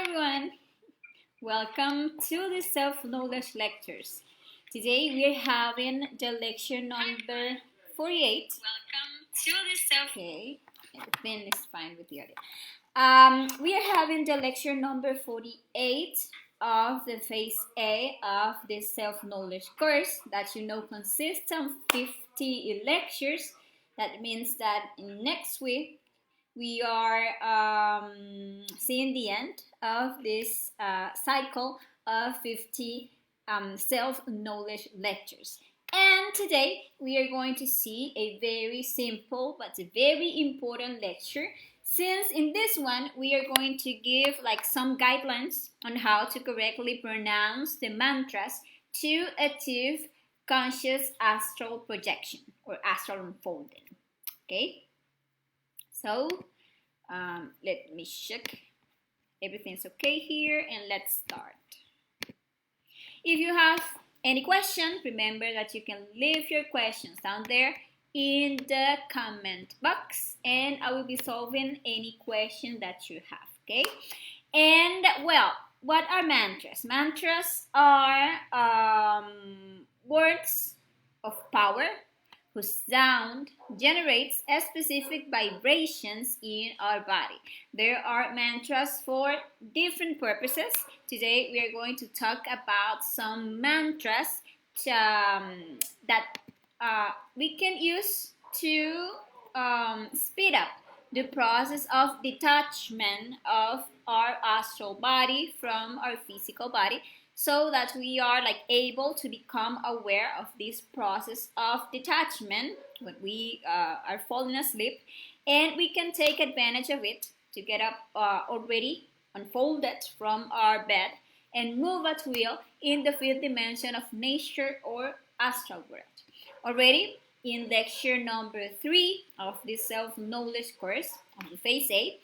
everyone, welcome to the self-knowledge lectures. Today we're having the lecture number 48. Welcome to the Okay, everything is fine with the audio. We are having the lecture number 48 of the phase A of this self-knowledge course that consists of 50 lectures. That means that next week we are seeing the end of this cycle of 50 self-knowledge lectures. And today we are going to see a very simple but a very important lecture, since in this one we are going to give some guidelines on how to correctly pronounce the mantras to achieve conscious astral projection or astral unfolding. Okay? So let me check everything's okay here and let's start. If you have any question, remember that you can leave your questions down there in the comment box and I will be solving any question that you have, okay? And well, what are mantras? Mantras are words of power whose sound generates a specific vibrations in our body. There are mantras for different purposes. Today we are going to talk about some mantras that we can use to speed up the process of detachment of our astral body from our physical body, so that we are able to become aware of this process of detachment when we are falling asleep, and we can take advantage of it to get up already unfolded from our bed and move at will in the fifth dimension of nature or astral world. Already in lecture number 3 of this self-knowledge course of the phase A,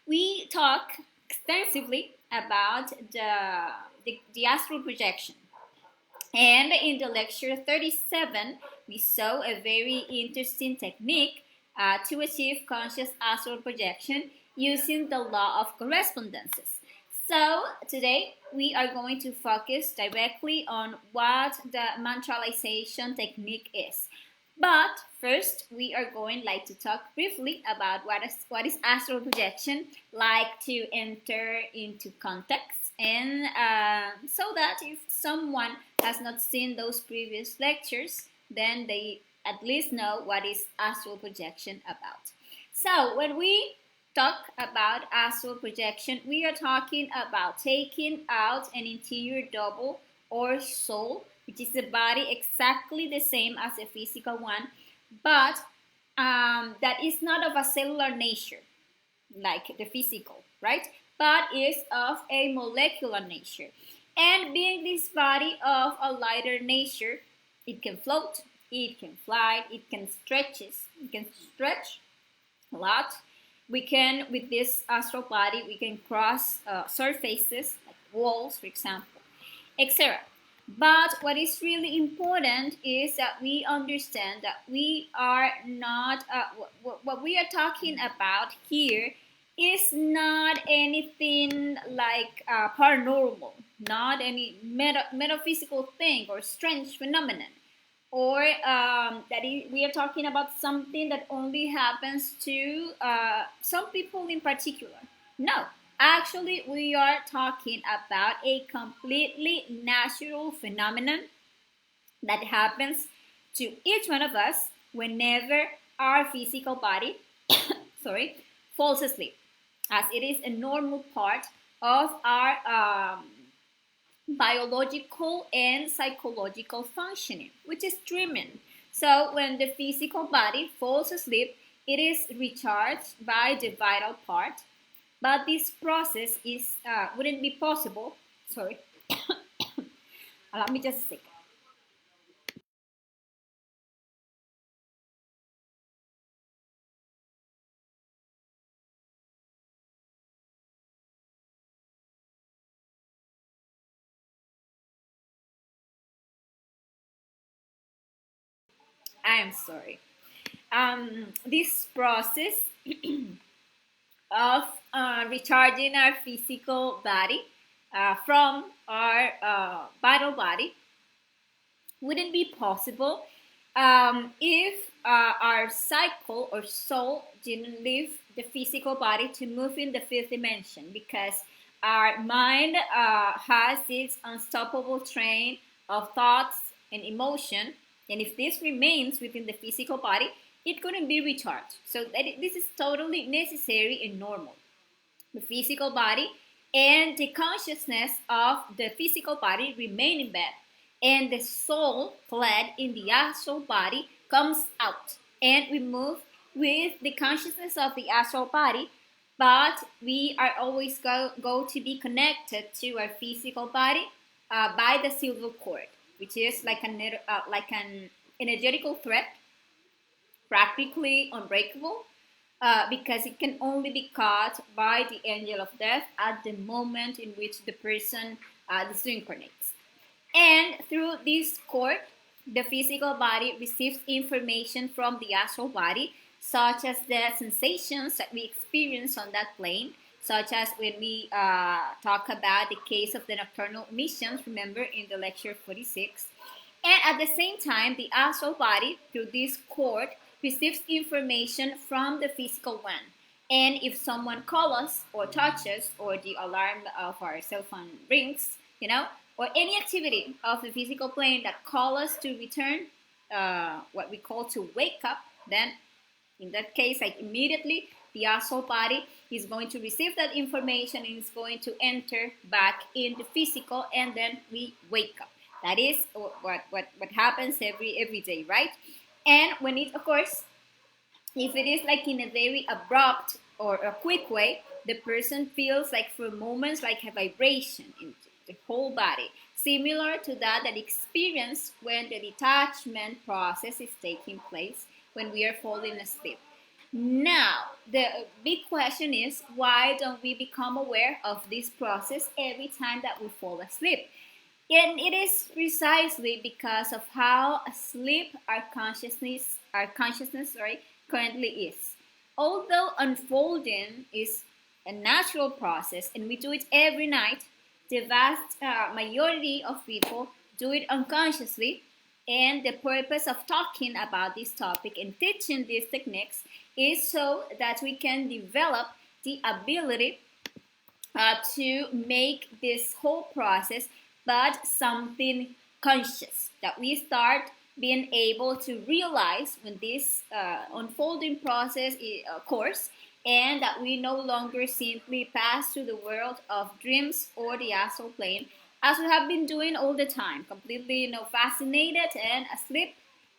we talk extensively about the astral projection. And in the lecture 37, we saw a very interesting technique to achieve conscious astral projection using the law of correspondences. So today we are going to focus directly on what the mantralization technique is. But first, we are going to talk briefly about what is astral projection, to enter into context, and so that if someone has not seen those previous lectures, then they at least know what is astral projection about. So when we talk about astral projection, we are talking about taking out an interior double or soul, which is a body exactly the same as a physical one, but that is not of a cellular nature, like the physical, right? But is of a molecular nature. And being this body of a lighter nature, it can float, it can fly, it can stretch a lot. We can, with this astral body, we can cross surfaces, like walls, for example, etc. But what is really important is that we understand that we are not, what we are talking about here is not anything paranormal, not any metaphysical thing or strange phenomenon, or we are talking about something that only happens to some people in particular. No. Actually, we are talking about a completely natural phenomenon that happens to each one of us whenever our physical body falls asleep, as it is a normal part of our biological and psychological functioning, which is dreaming. So when the physical body falls asleep, it is recharged by the vital part. But this process wouldn't be possible. Sorry. Allow me just a second. I am sorry. This process of recharging our physical body from our vital body wouldn't be possible if our cycle or soul didn't leave the physical body to move in the fifth dimension, because our mind has this unstoppable train of thoughts and emotion, and if this remains within the physical body, it couldn't be recharged. So this is totally necessary and normal. The physical body and the consciousness of the physical body remain in bed, and the soul clad in the astral body comes out, and we move with the consciousness of the astral body, but we are always go to be connected to our physical body by the silver cord, which is like an energetical thread, practically unbreakable, because it can only be caught by the angel of death at the moment in which the person disincarnates. And through this cord, the physical body receives information from the astral body, such as the sensations that we experience on that plane, such as when we talk about the case of the nocturnal emissions, remember in the lecture 46. And at the same time, the astral body, through this cord, receives information from the physical one. And if someone calls us or touches, or the alarm of our cell phone rings, or any activity of the physical plane that calls us to return, what we call to wake up, then in that case, like immediately, the astral body is going to receive that information and is going to enter back in the physical, and then we wake up. That is what happens every day, right? And when it, of course, if it is like in a very abrupt or a quick way, the person feels like for moments like a vibration in the whole body, similar to that experience when the detachment process is taking place when we are falling asleep. Now, the big question is, why don't we become aware of this process every time that we fall asleep? And it is precisely because of how asleep our consciousness, currently is. Although unfolding is a natural process and we do it every night, the vast majority of people do it unconsciously. And the purpose of talking about this topic and teaching these techniques is so that we can develop the ability to make this whole process but something conscious, that we start being able to realize when this unfolding process occurs, and that we no longer simply pass through the world of dreams or the astral plane as we have been doing all the time, completely fascinated and asleep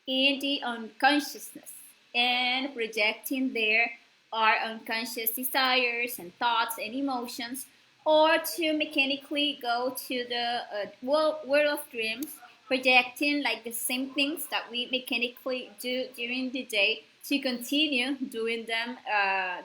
in the unconsciousness and projecting there our unconscious desires and thoughts and emotions, or to mechanically go to the world of dreams, projecting like the same things that we mechanically do during the day to continue doing them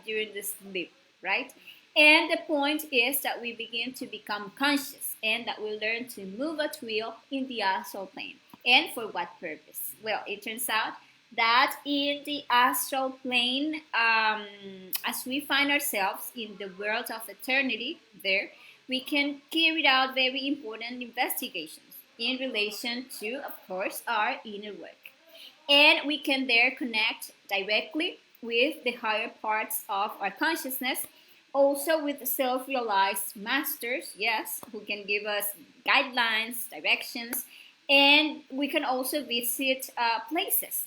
during the sleep, right? And the point is that we begin to become conscious and that we learn to move at will in the astral plane. And for what purpose? Well, it turns out that in the astral plane, as we find ourselves in the world of eternity there, we can carry out very important investigations in relation to, of course, our inner work. And we can there connect directly with the higher parts of our consciousness, also with self-realized masters, yes, who can give us guidelines, directions, and we can also visit places.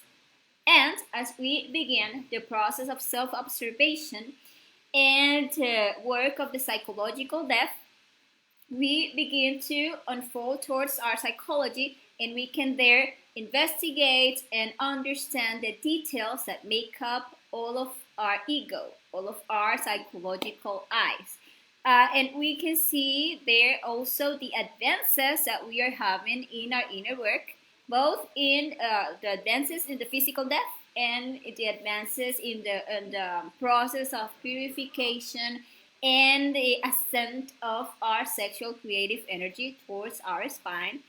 And as we begin the process of self-observation and work of the psychological depth, we begin to unfold towards our psychology, and we can there investigate and understand the details that make up all of our ego, all of our psychological eyes. And we can see there also the advances that we are having in our inner work, both in the advances in the physical death and the advances in the process of purification and the ascent of our sexual creative energy towards our spine,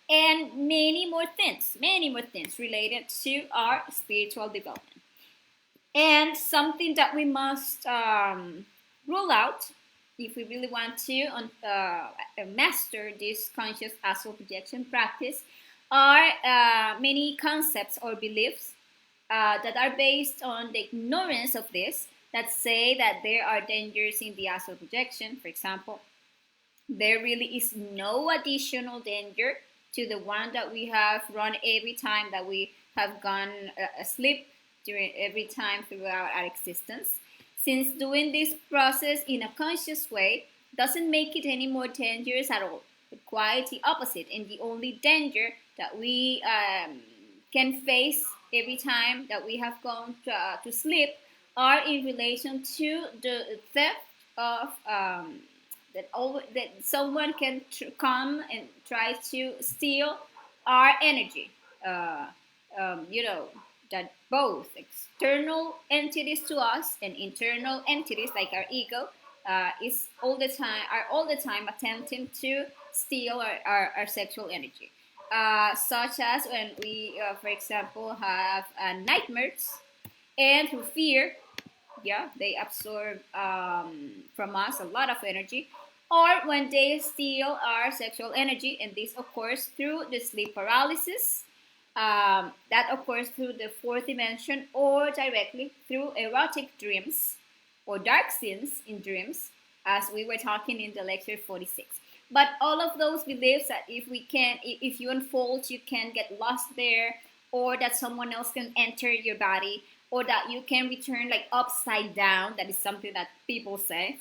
and many more things related to our spiritual development. And something that we must rule out, if we really want to master this conscious astral projection practice, are many concepts or beliefs that are based on the ignorance of this, that say that there are dangers in the astral projection. For example, there really is no additional danger to the one that we have run every time that we have gone asleep during every time throughout our existence, since doing this process in a conscious way doesn't make it any more dangerous at all, but quite the opposite. And the only danger that we can face every time that we have gone to sleep are in relation to the theft of that someone can come and try to steal our energy. You know, that both external entities to us and internal entities like our ego is all the time attempting to steal our sexual energy. Such as when we, for example, have nightmares, and through fear, yeah, they absorb from us a lot of energy, or when they steal our sexual energy, and this occurs through the sleep paralysis, that occurs through the fourth dimension, or directly through erotic dreams or dark scenes in dreams, as we were talking in the lecture 46. But all of those beliefs that if you unfold, you can get lost there, or that someone else can enter your body, or that you can return like upside down, that is something that people say,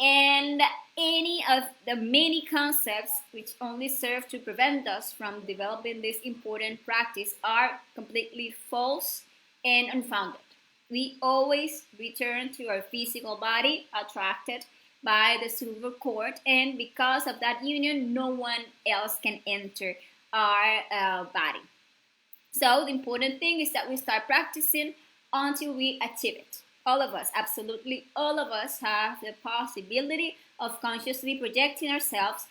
and any of the many concepts which only serve to prevent us from developing this important practice are completely false and unfounded. We always return to our physical body attracted by the silver cord, and because of that union, no one else can enter our body. So the important thing is that we start practicing until we achieve it. All of us, absolutely all of us, have the possibility of consciously projecting ourselves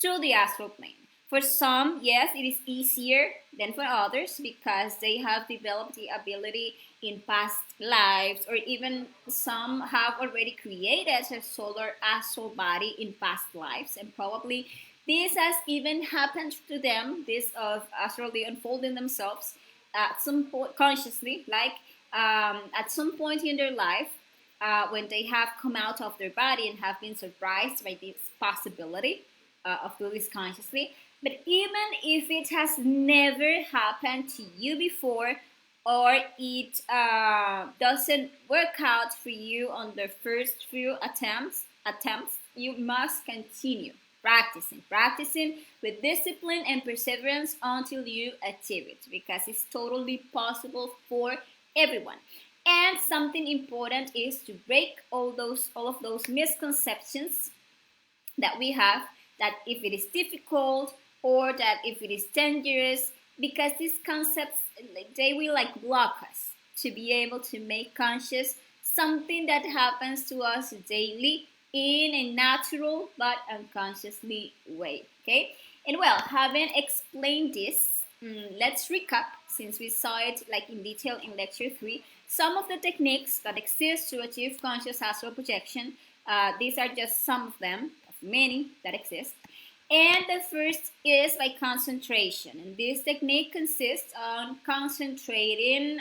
to the astral plane. For some, yes, it is easier than for others because they have developed the ability in past lives, or even some have already created a solar astral body in past lives, and probably this has even happened to them, this of astrally unfolding themselves at some point consciously, like at some point in their life, when they have come out of their body and have been surprised by this possibility of doing this consciously. But even if it has never happened to you before, or it doesn't work out for you on the first few attempts, you must continue practicing with discipline and perseverance until you achieve it, because it's totally possible for everyone. And something important is to break all of those misconceptions that we have, that if it is difficult or that if it is dangerous, because these concepts, they will like block us to be able to make conscious something that happens to us daily in a natural but unconsciously way. Okay, and well, having explained this, let's recap, since we saw it like in detail in lecture 3, some of the techniques that exist to achieve conscious astral projection. These are just some of them, of many that exist. And the first is by concentration. And this technique consists on concentrating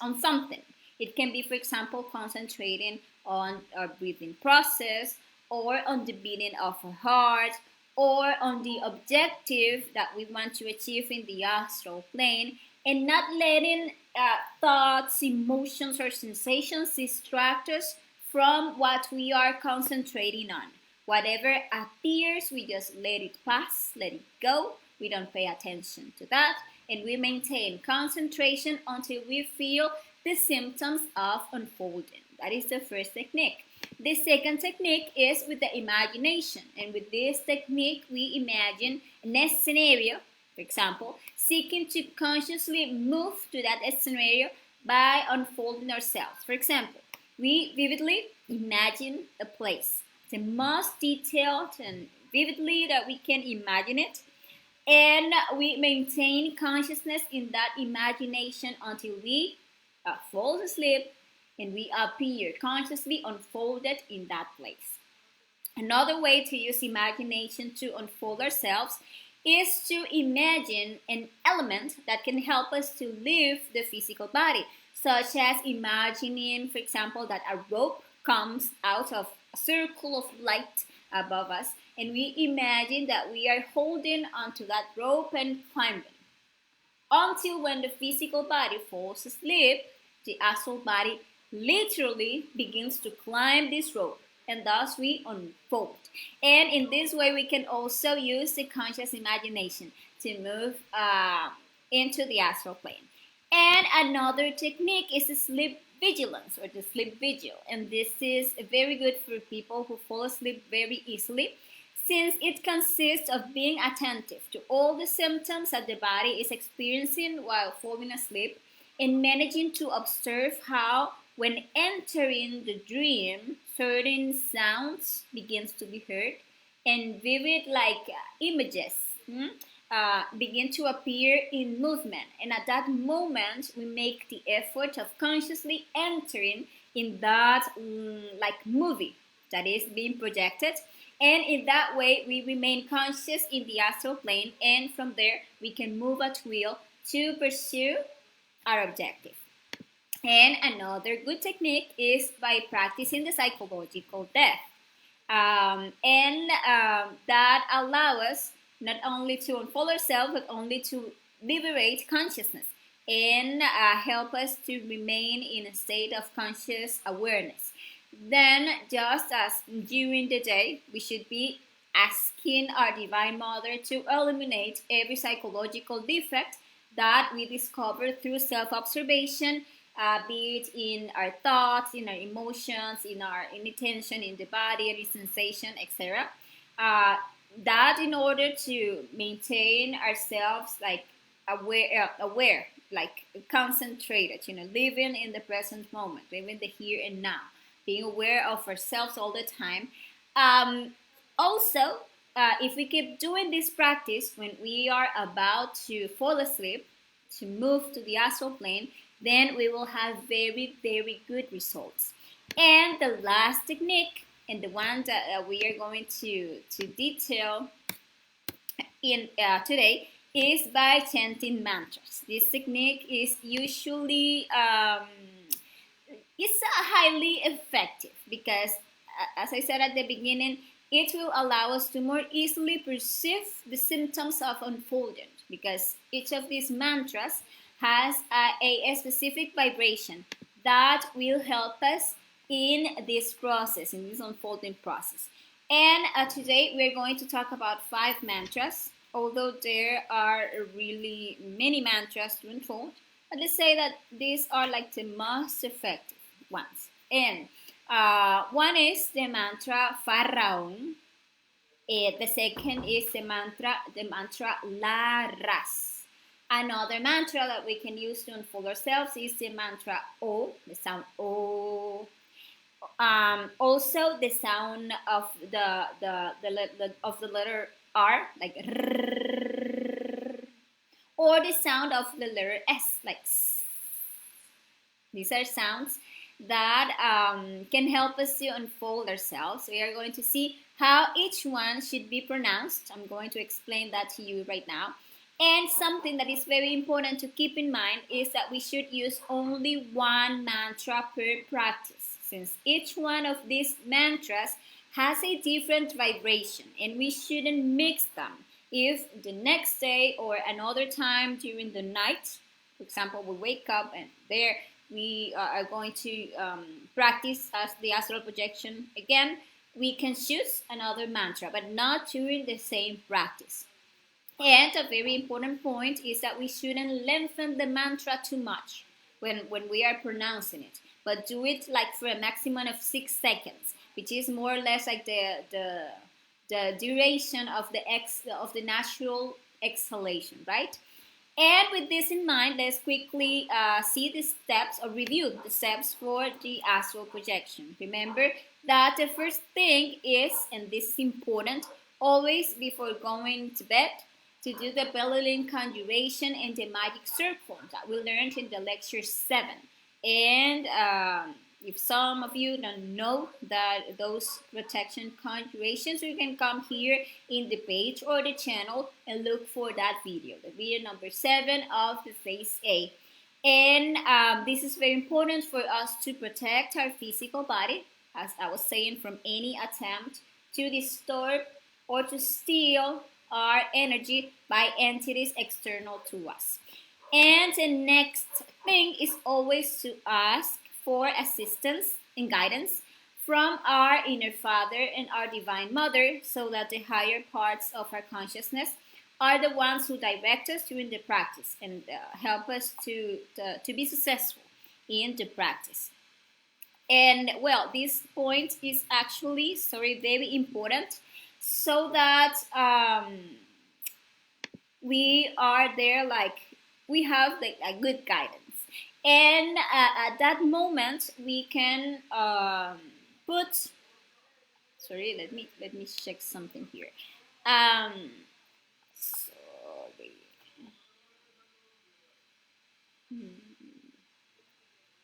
on something. It can be, for example, concentrating on our breathing process, or on the beating of our heart, or on the objective that we want to achieve in the astral plane, and not letting thoughts, emotions, or sensations distract us from what we are concentrating on. Whatever appears, we just let it pass, let it go. We don't pay attention to that, and we maintain concentration until we feel the symptoms of unfolding. That is the first technique. The second technique is with the imagination, and with this technique, we imagine a scenario, for example, seeking to consciously move to that scenario by unfolding ourselves. For example, we vividly imagine a place, the most detailed and vividly that we can imagine it, and we maintain consciousness in that imagination until we fall asleep and we appear consciously unfolded in that place. Another way to use imagination to unfold ourselves is to imagine an element that can help us to leave the physical body, such as imagining, for example, that a rope comes out of a circle of light above us, and we imagine that we are holding onto that rope and climbing until when the physical body falls asleep, the astral body literally begins to climb this rope, and thus we unfold. And in this way, we can also use the conscious imagination to move into the astral plane. And another technique is the sleep vigilance or the sleep vigil. And this is very good for people who fall asleep very easily, since it consists of being attentive to all the symptoms that the body is experiencing while falling asleep and managing to observe how, when entering the dream, certain sounds begins to be heard and vivid images begin to appear in movement. And at that moment, we make the effort of consciously entering in that movie that is being projected. And in that way, we remain conscious in the astral plane, and from there, we can move at will to pursue our objective. And another good technique is by practicing the psychological death. That allows us not only to unfold ourselves, but only to liberate consciousness and help us to remain in a state of conscious awareness. Then, just as during the day, we should be asking our Divine Mother to eliminate every psychological defect that we discover through self-observation, be it in our thoughts, in our emotions, in any tension in the body, any sensation, etc. That in order to maintain ourselves aware, concentrated, living in the present moment, living the here and now, being aware of ourselves all the time. Also, if we keep doing this practice when we are about to fall asleep, to move to the astral plane, then we will have very, very good results. And the last technique, and the one that we are going to detail in today, is by chanting mantras. This technique is usually it's highly effective because, as I said at the beginning, it will allow us to more easily perceive the symptoms of unfolding, because each of these mantras has a specific vibration that will help us in this process, in this unfolding process. And today we're going to talk about 5 mantras, although there are really many mantras to unfold. But let's say that these are the most effective ones. And one is the mantra Faraón. The second is the mantra La Ras. Another mantra that we can use to unfold ourselves is the mantra O, the sound O. Also, the sound of the letter R, like rrr, or the sound of the letter S, like S. These are sounds that can help us to unfold ourselves. We are going to see how each one should be pronounced. I'm going to explain that to you right now. And something that is very important to keep in mind is that we should use only one mantra per practice, since each one of these mantras has a different vibration, and we shouldn't mix them. If the next day or another time during the night, for example, we wake up and there we are going to practice as the astral projection again, we can choose another mantra, but not during the same practice. And a very important point is that we shouldn't lengthen the mantra too much when we are pronouncing it, but do it for a maximum of 6 seconds, which is more or less like the duration of the natural exhalation, right? And with this in mind, let's quickly see the steps or review the steps for the astral projection. Remember that the first thing is, and this is important, always before going to bed, to do the belly link conjuration and the magic circle that we learned in the lecture 7. And If some of you don't know that those protection conjurations, you can come here in the page or the channel and look for that video, the video number 7 of the phase A. And this is very important for us to protect our physical body, as I was saying, from any attempt to disturb or to steal our energy by entities external to us. And the next thing is always to ask for assistance and guidance from our inner Father and our Divine Mother, so that the higher parts of our consciousness are the ones who direct us during the practice and help us to be successful in the practice. And well, this point is actually very important, so that we are there, like we have like a good guidance. And at that moment, we can put. Sorry, let me check something here. Sorry.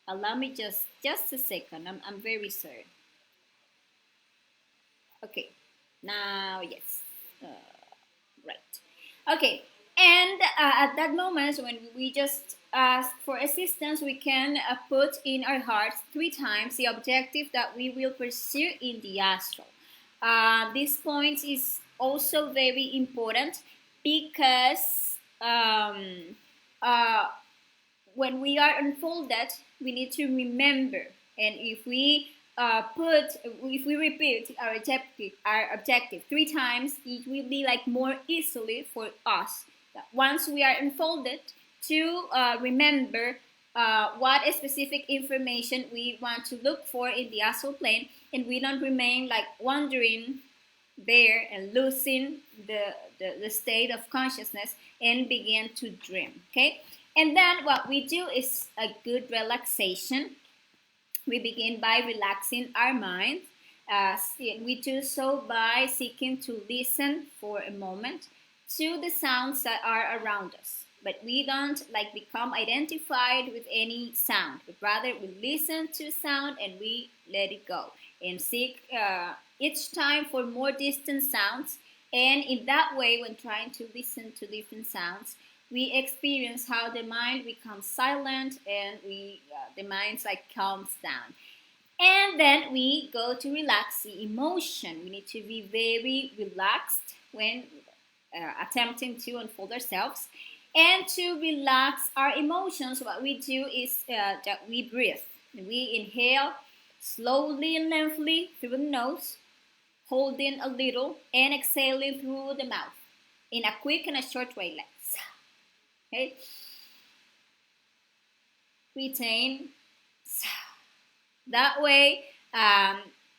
Allow me just a second. I'm very sorry. Okay. Now yes. Right. Okay. And at that moment, when we just ask for assistance, we can put in our hearts 3 times the objective that we will pursue in the astral. This point is also very important because when we are unfolded, we need to remember, and if we repeat our objective 3 times, it will be like more easily for us. Once we are unfolded, to remember what specific information we want to look for in the astral plane, and we don't remain like wandering there and losing the state of consciousness and begin to dream. Okay, and then what we do is a good relaxation. We begin by relaxing our mind. We do so by seeking to listen for a moment to the sounds that are around us. But we don't like become identified with any sound, but rather we listen to sound and we let it go and seek each time for more distant sounds. And in that way, when trying to listen to different sounds, we experience how the mind becomes silent and the mind like calms down. And then we go to relax the emotion. We need to be very relaxed when attempting to unfold ourselves. And to relax our emotions, what we do is that we breathe. We inhale slowly and lengthily through the nose, holding a little, and exhaling through the mouth in a quick and a short way. Like, okay? Retain. That way,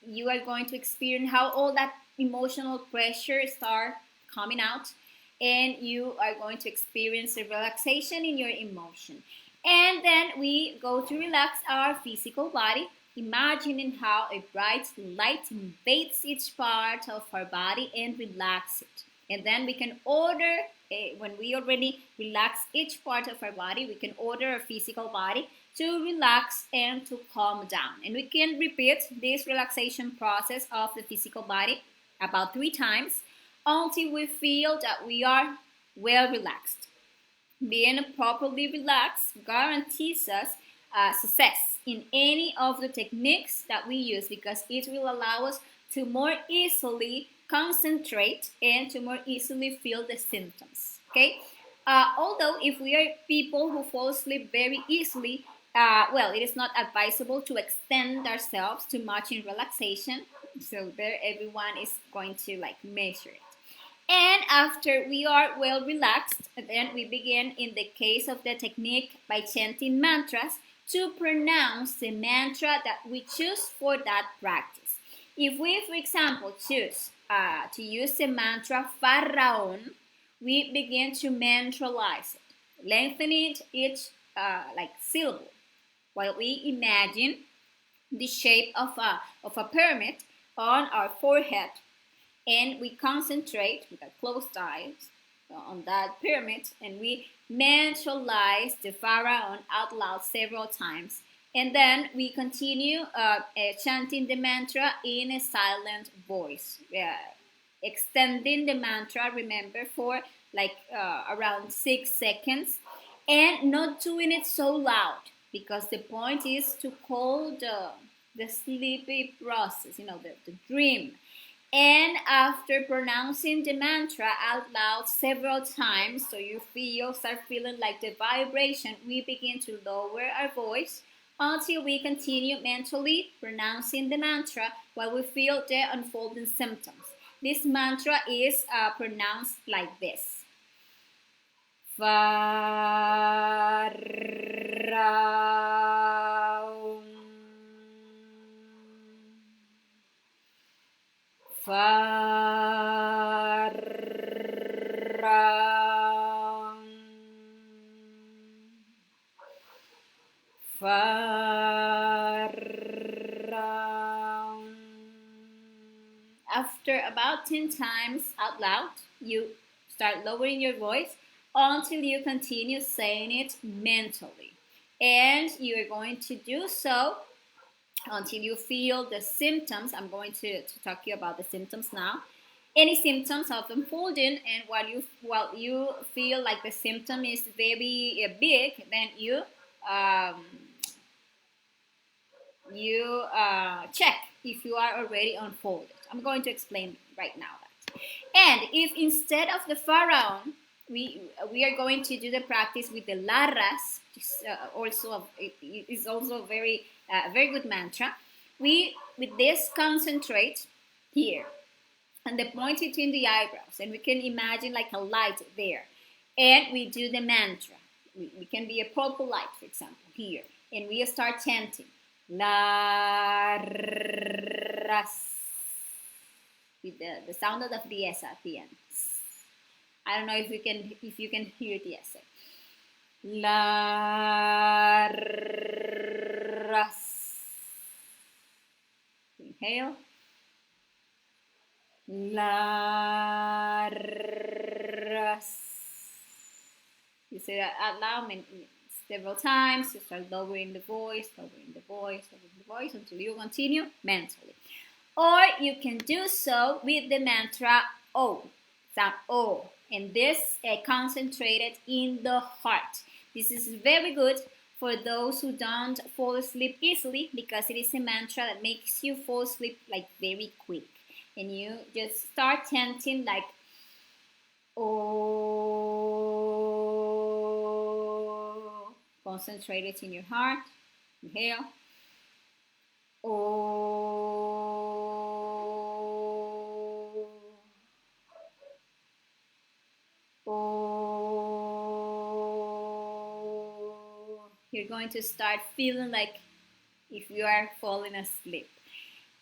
you are going to experience how all that emotional pressure start coming out, and you are going to experience a relaxation in your emotion. And then we go to relax our physical body, imagining how a bright light invades each part of our body and relax it. And then we can order, when we already relax each part of our body, we can order our physical body to relax and to calm down. And we can repeat this relaxation process of the physical body about 3 times until we feel that we are well relaxed. Being properly relaxed guarantees us success in any of the techniques that we use, because it will allow us to more easily concentrate and to more easily feel the symptoms. Okay. Although if we are people who fall asleep very easily, well, it is not advisable to extend ourselves too much in relaxation. So there, everyone is going to like measure it. And after we are well relaxed, then we begin, in the case of the technique, by chanting mantras to pronounce the mantra that we choose for that practice. If we, for example, choose to use the mantra Faraón, we begin to mantralize it, lengthening each like syllable, while we imagine the shape of a pyramid on our forehead. And we concentrate with our closed eyes on that pyramid, and we mantralize the Pharaon out loud several times. And then we continue chanting the mantra in a silent voice, extending the mantra, remember, for like around 6 seconds, and not doing it so loud, because the point is to call the sleepy process, the dream. And after pronouncing the mantra out loud several times, so you start feeling like the vibration, we begin to lower our voice until we continue mentally pronouncing the mantra while we feel the unfolding symptoms. This mantra is pronounced like this. After about 10 times out loud, you start lowering your voice until you continue saying it mentally. And you are going to do so until you feel the symptoms. I'm going to talk to you about the symptoms now. Any symptoms of unfolding, and while you feel like the symptom is very big, then you check if you are already unfolded. I'm going to explain right now that. And if instead of the pharaoh, we are going to do the practice with the larras, is also a very good mantra. We with this concentrate here, and the point between the eyebrows, and we can imagine like a light there, and we do the mantra. We can be a purple light, for example, here, and we start chanting la ras with the sound of the S at the end. I don't know if you can hear the S. La ras. Inhale. La ras. You say that out loud several times. You start lowering the voice until you continue mentally. Or you can do so with the mantra O, sound O, and this concentrated in the heart. This is very good for those who don't fall asleep easily, because it is a mantra that makes you fall asleep like very quick. And you just start chanting like O. Concentrate it in your heart. Inhale. O. O. You're going to start feeling like if you are falling asleep.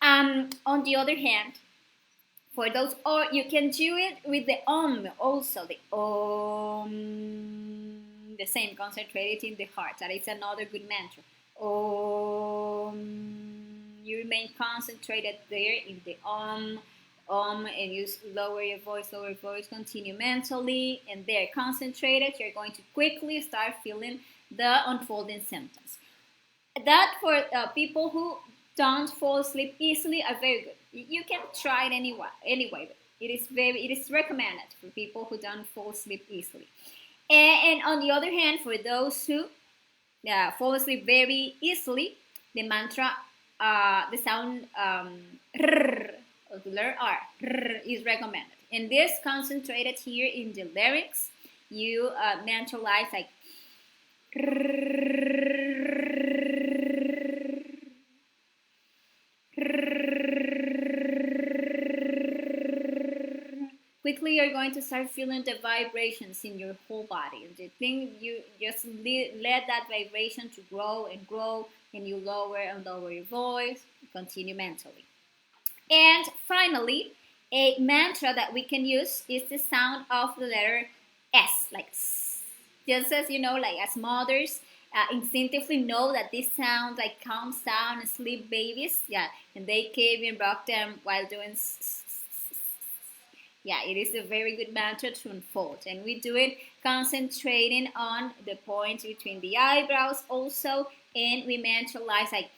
On the other hand, for those, or you can do it with the also, the the same, concentrated in the heart. That is another good mantra. You remain concentrated there in the and you lower your voice, continue mentally, and there, concentrated. You're going to quickly start feeling the unfolding symptoms. That for people who don't fall asleep easily are very good. You can try it anyway. It is recommended for people who don't fall asleep easily. And on the other hand, for those who fall asleep very easily, the mantra, the sound r is recommended. And this concentrated here in the larynx, you mentalize like quickly you're going to start feeling the vibrations in your whole body. And the thing, you just let that vibration to grow, and you lower and lower your voice, continue mentally. And finally, a mantra that we can use is the sound of the letter S, like S. Just as like as mothers instinctively know that this sound like calms down and sleep babies, and they came and rock them while doing Yeah, it is a very good mantra to unfold, and we do it concentrating on the point between the eyebrows also, and we mentalize like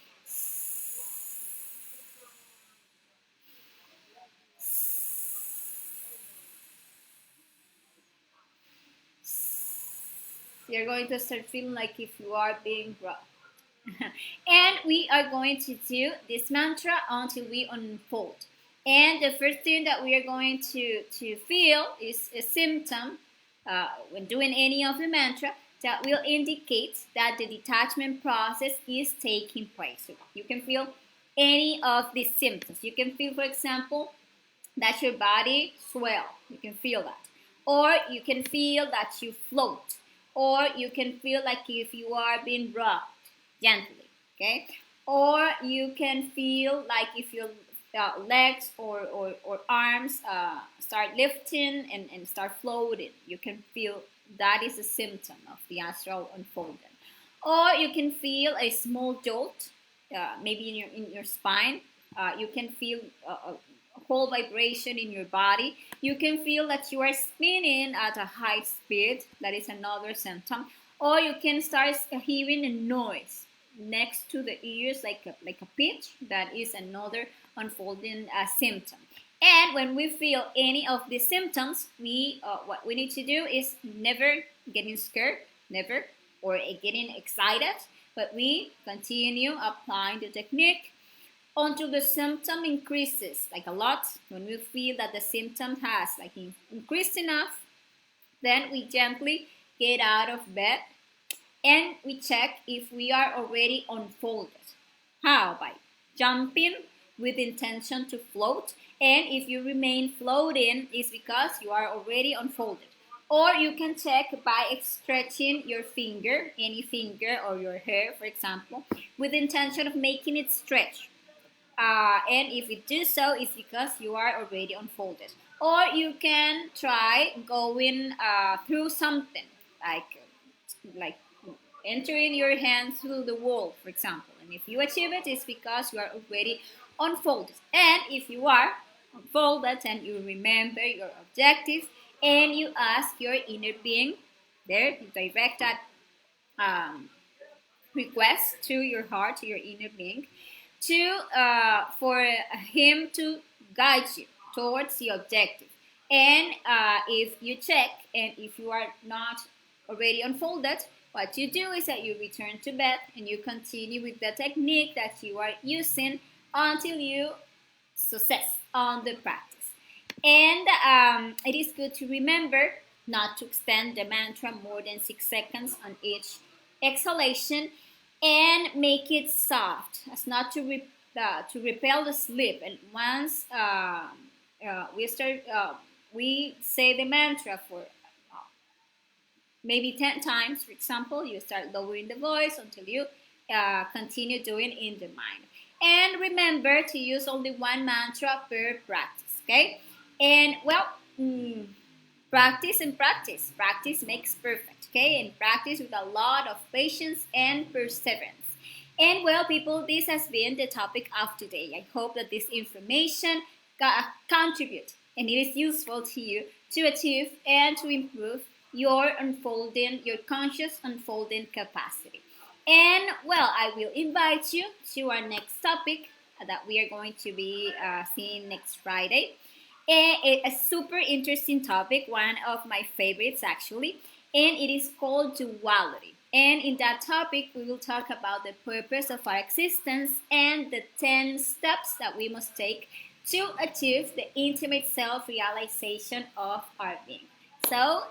you're going to start feeling like if you are being rocked. And we are going to do this mantra until we unfold. And the first thing that we are going to feel is a symptom when doing any of the mantra that will indicate that the detachment process is taking place. So you can feel any of these symptoms. You can feel, for example, that your body swell. You can feel that. Or you can feel that you float. Or you can feel like if you are being rocked gently. Okay? Or you can feel like if your legs or arms start lifting and start floating. You can feel that is a symptom of the astral unfolding. Or you can feel a small jolt, maybe in your spine. You can feel a whole vibration in your body. You can feel that you are spinning at a high speed. That is another symptom. Or you can start hearing a noise next to the ears, like a pitch. That is another unfolding symptom. And when we feel any of these symptoms, what we need to do is never getting scared, never, or getting excited, but we continue applying the technique until the symptom increases, like a lot. When we feel that the symptom has like increased enough, then we gently get out of bed and we check if we are already unfolded. How? By jumping with intention to float, and if you remain floating, it's because you are already unfolded. Or you can check by stretching your finger, any finger or your hair, for example, with the intention of making it stretch. And if you do so, it's because you are already unfolded. Or you can try going through something, like entering your hand through the wall, for example. And if you achieve it, it's because you are already unfolded. And if you are unfolded and you remember your objectives and you ask your inner being, there you direct that request to your heart, to your inner being, to for him to guide you towards the objective. And if you check and if you are not already unfolded, what you do is that you return to bed and you continue with the technique that you are using until you success on the practice. And it is good to remember not to extend the mantra more than 6 seconds on each exhalation, and make it soft as not to repel the sleep. And once we say the mantra for maybe 10 times, for example, you start lowering the voice until you continue doing in the mind. And remember to use only one mantra per practice, okay? And well, practice and practice. Practice makes perfect, okay? And practice with a lot of patience and perseverance. And well, people, this has been the topic of today. I hope that this information contributes and it is useful to you to achieve and to improve your unfolding, your conscious unfolding capacity. And well, I will invite you to our next topic that we are going to be seeing next Friday. A super interesting topic, one of my favorites actually, and it is called duality. And in that topic, we will talk about the purpose of our existence and the 10 steps that we must take to achieve the intimate self-realization of our being. So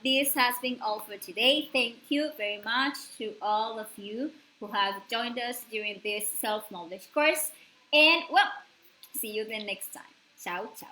this has been all for today. Thank you very much to all of you who have joined us during this self-knowledge course. And well, see you then next time. Ciao, ciao.